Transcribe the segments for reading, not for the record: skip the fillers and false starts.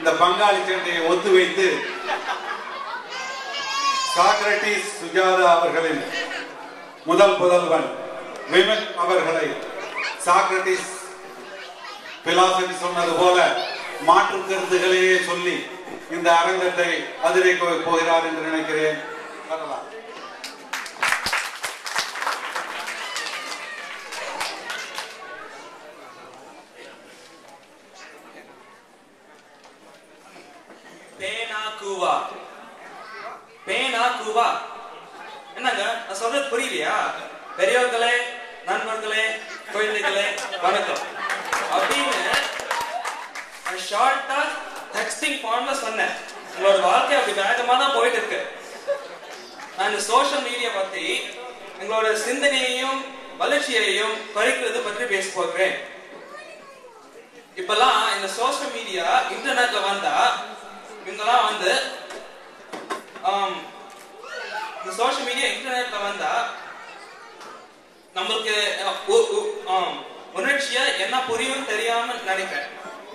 இந்த பங்காளி சண்டையை ஒத்து வைத்து சாக்ரட்டிஸ் சுஜாதா அவர்களின் முதல் புதல்வன் விமல் அவர்களை சாக்ரட்டிஸ் பிலாசபி சொன்னது போல மாற்று கருத்துகளையே சொல்லி இந்த அரங்கத்தை அதிரை போகிறார் என்று நினைக்கிறேன். என்னங்க நான் சொல்றது புரியலையா? பெரியவர்களே, நண்பர்களே, குழந்தைகளே, வணக்கம் அப்படின்னு ஷார்ட்டா டெக்ஸ்டிங் ஃபார்ம்ல சொன்னேன். உங்களோட வாழ்க்கை அப்படி வேகமா தான் போயிட்டு இருக்கு. நான் இந்த சோஷியல் மீடியா பத்தி எங்களோட சிந்தனையையும் வளர்ச்சியையும் குறைக்கிறது பற்றி பேச போகிறேன். இப்பெல்லாம் இந்த சோஷியல் மீடியா இன்டர்நெட்ல வந்தா இவங்கெல்லாம் வந்து இந்த சோஷியல் மீடியா இன்டர்நெட்ல வந்தா நம்மளுக்கு உணர்ச்சியா என்ன புரியும் தெரியாம நினைக்கிறேன்.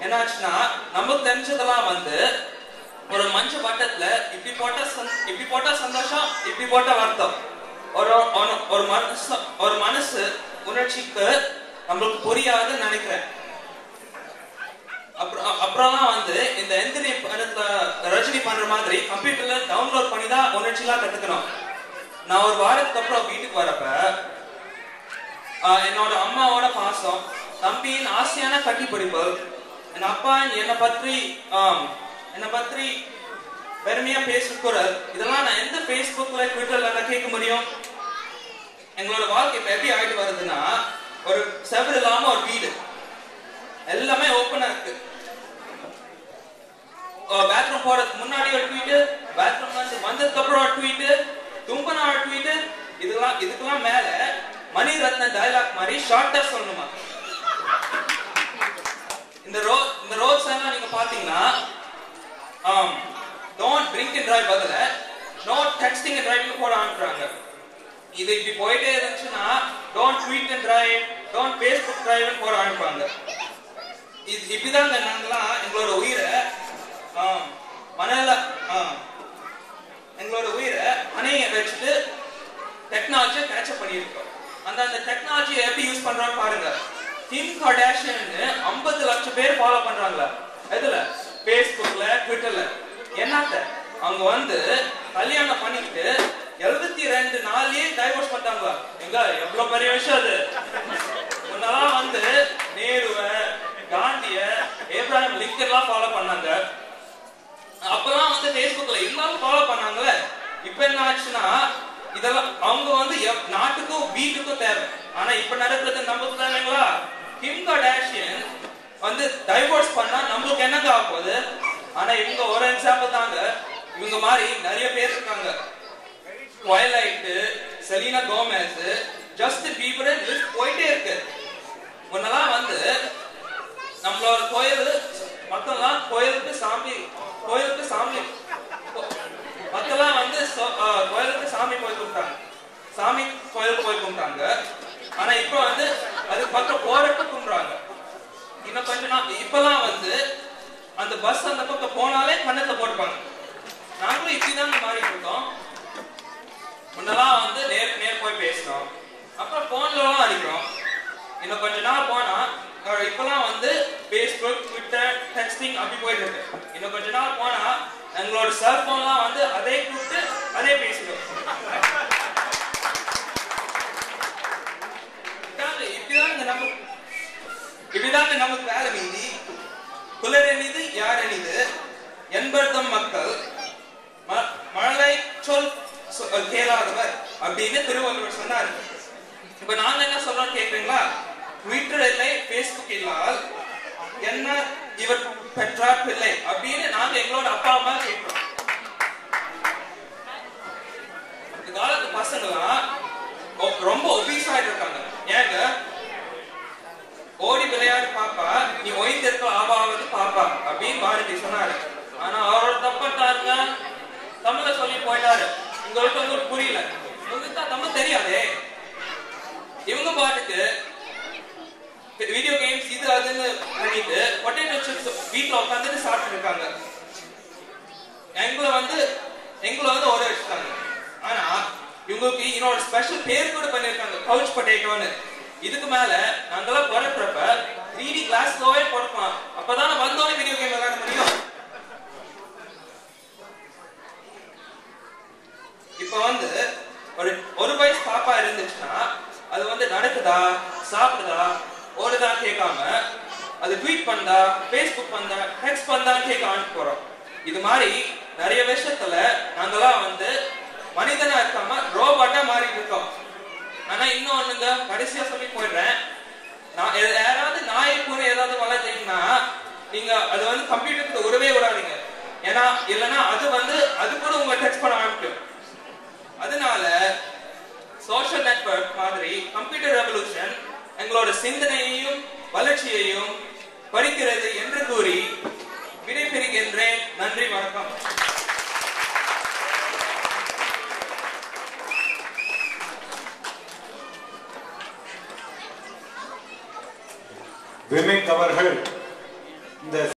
என்னாச்சுன்னா நமக்கு தெரிஞ்சதெல்லாம் வந்து ஒரு மஞ்ச பட்டத்துல இப்படி போட்டா சந்தோஷம், இப்படி போட்ட வருத்தம். ஒரு மனசு உணர்ச்சிக்கு நம்மளுக்கு புரியாதுன்னு நினைக்கிறேன். அப்புறம்லாம் வந்து இந்த எந்திரி படத்துல ரஜினி பண்ற மாதிரி கம்ப்யூட்டர்ல டவுன்லோட் பண்ணி தான் உணர்ச்சிலாம் கத்துக்கணும். நான் ஒரு வாரத்துக்கு அப்புறம் வீட்டுக்கு வரப்ப என்னோட அம்மாவோட பாசம், தம்பியின் ஆசையான கட்டிப்பிடிப்பு, என் அப்பா என்னை பற்றி பெருமையா பேசுற குரல், இதெல்லாம் நான் எந்த பேஸ்புக்ல ட்விட்டர்ல கேட்க முடியும்? எங்களோட வாழ்க்கை இப்ப எப்படி ஆயிட்டு வருதுன்னா, ஒரு செவர் இல்லாம ஒரு வீடு, எல்லாமே ஓப்பனா இருக்கு. பாத்ரூம் போறதுக்கு முன்னாடி ஒரு ட்வீட், பாத்ரூம் வந்ததுக்கு அப்புறம் ஒரு ட்வீட், தும்பனா ஒரு ட்வீட், இதுக்கெல்லாம் மேல மணிரத்ன டயலாக் மாதிரி ஷார்ட்டா சொல்லணுமா? இந்த ரோட்ஸ் எல்லாம் நீங்க பாத்தீங்கன்னா டோன்ட் ட்ரிங்க் அண்ட் டிரைவ் பதில நோ டெக்ஸ்டிங் அண்ட் டிரைவிங் போட ஆரம்பிச்சாங்க. இது இப்படி போயிட்டே இருந்துச்சுன்னா don't tweet and drive, don't Facebook drive போட ஆரம்பிப்பாங்க. இது இப்படிதாங்க நாங்கெல்லாம் எங்களோட உயிரை அணைய வச்சுட்டு டெக்னாலஜியை கேட்சப் பண்ணியிருக்கோம். அந்த டெக்னாலஜியை எப்படி யூஸ் பண்றான்னு பாருங்க. கிம் கர்டாஷியன் 50 லட்சம் பேர் ஃபாலோ பண்றாங்களா? எதுல? ஃபேஸ்புக்ல, ட்விட்டர்ல. என்னத்த அவங்க வந்து கல்யாணம் பண்ணிக்கிட்டு 72 நாள்லயே டைவோர்ஸ் பண்ணிட்டாங்களா? எங்க எவ்வளவு பெரிய விஷயம் அது. முன்னெல்லாம் வந்து நேருவ, காந்திய, ஏப்ரஹாம் லிங்கன் எல்லாம் ஃபாலோ பண்ணாங்க. அப்பெல்லாம் வந்து ஃபேஸ்புக்ல இருந்தாலும் ஃபாலோ பண்ணாங்கல்ல. இப்ப என்ன ஆச்சுன்னா இதெல்லாம் அவங்க வந்து நாட்டுக்கும் வீட்டுக்கும் தேவை. ஆனா இப்ப நடக்கிறது நமக்கு தேவைங்களா? கிம் கர்டாஷியன் வந்து டைவோர்ஸ் பண்ணா நம்மளுக்கு என்னங்க ஆக போகுது? ஆனா இவங்க ஒரு எக்ஸாம்பிள் தாங்க. இவங்க மாதிரி நிறைய பேர் இருக்காங்க. Twilight, Selena Gomez, Justin Bieber, list போயிட்டே இருக்கு. முன்னெல்லாம் வந்து நம்மளோட கோயில் மக்கள்லாம் கோயிலுக்கு சாமி மக்கள்லாம் வந்து கோயிலுக்கு சாமி போய் கும்பிட்டாங்க, சாமி கோயிலுக்கு போய் கும்பிட்டாங்க. ஆனா இப்ப வந்து அதுக்கு பக்கம் போறப்ப கும்பிடுறாங்க. இன்னும் கொஞ்ச நாள் இப்பெல்லாம் வந்து அந்த பஸ் அந்த பக்கம் போனாலே கண்ணத்தை போட்டுப்பாங்க. நாங்களும் இப்படிதாங்க மாறிட்டு இருக்கோம். முன்னெல்லாம் வந்து நேர் போய் பேசுறோம், அப்புறம் போன்லாம் அடிக்கிறோம். இன்னும் கொஞ்ச நாள் போனா இப்பெல்லாம் வந்து ஃபேஸ்புக், ட்விட்டர், டெக்ஸ்டிங் அப்படி போயிட்டு இருக்கு. இன்னும் கொஞ்ச நாள் போனா எங்களோட செல்போன்லாம் வந்து அதே கூப்பிட்டு அதே பேசுறோம். இப்படிதாங்க நமக்கு வேலை மீதி. குலர் எனிது யார் எனிது என்பர்தம் மக்கள் மழலை சொல் கேளாதவர் அப்படின்னு திருவள்ளுவர் சொன்னார். இப்ப நாங்க என்ன சொல்றோம் கேக்குறீங்களா? ட்விட்டர் இல்லை, ஃபேஸ்புக் இல்லால் என்ன இவர் பெற்றார் பிள்ளை அப்படின்னு நாங்க எங்களோட அப்பா அம்மா கேட்கிறோம். இந்த காலத்து பசங்களாம் ரொம்ப ஒபீஸ் ஆயிட்டு இருக்காங்க. ஏங்க ஓடி விளையாடு பாப்பா, நீ ஓய்ந்திருக்க ஆபாவது பாப்பா அப்படின்னு பாரதி சொன்னாரு. ஆனா அவரோட தப்பாருங்க, தமிழ சொல்லி போயிட்டாரு. உங்களுக்கு வந்து புரியல, உங்களுக்கு தான் தமிழ் தெரியாதே. இவங்க பாட்டுக்கு வீடியோ கேம்ஸ் இது அதுன்னு பண்ணிட்டு பொட்டேட்டோ சிப்ஸ் வீட்டுல உட்காந்துட்டு சாப்பிட்டு பேர் கூட பண்ணிருக்காங்க கவுச் பொட்டேட்டோன்னு. இதுக்கு மேல நாங்கெல்லாம் பிறக்கிறப்ப 3D கிளாஸ்லோவே பிறக்கலாம். அப்பதான் வந்தோடனே வீடியோ கேம் விளையாட முடியும். இப்ப ஒரு வயசு பாப்பா இருந்துச்சுன்னா அது நடக்குதா, சாப்பிடுதா, ஓடுதா கேட்காம அது ட்வீட் பண்ணா, Facebook பண்ணா, டெக்ஸ்ட் பண்ணான்னு கேட்க ஆரம்பிச்சு போறோம். இது மாதிரி நிறைய விஷயத்துல நாங்கெல்லாம் மனிதனா இருக்காம ரோபோட்டா மாறிட்டு இருக்கோம். ஆனா இன்னொன்னுங்க கடைசியா சொல்லி போயிடுறேன். நான் யாராவது நாயை பூனை ஏதாவது வளர்த்தீங்கன்னா நீங்க அது கம்ப்யூட்டருக்கு உறவே விடாதீங்க. ஏன்னா இல்லைன்னா அது கூட உங்களை டச் பண்ண ஆரம்பிக்கும். அதனால சோஷியல் நெட்வொர்க் மாதிரி கம்ப்யூட்டர் ரெவல்யூஷன் எங்களோட சிந்தனையையும் வளர்ச்சியையும் பறிக்கிறது என்று கூறி விடைபெறுகின்றேன். நன்றி, வணக்கம். விவேக் அவர்கள் இந்த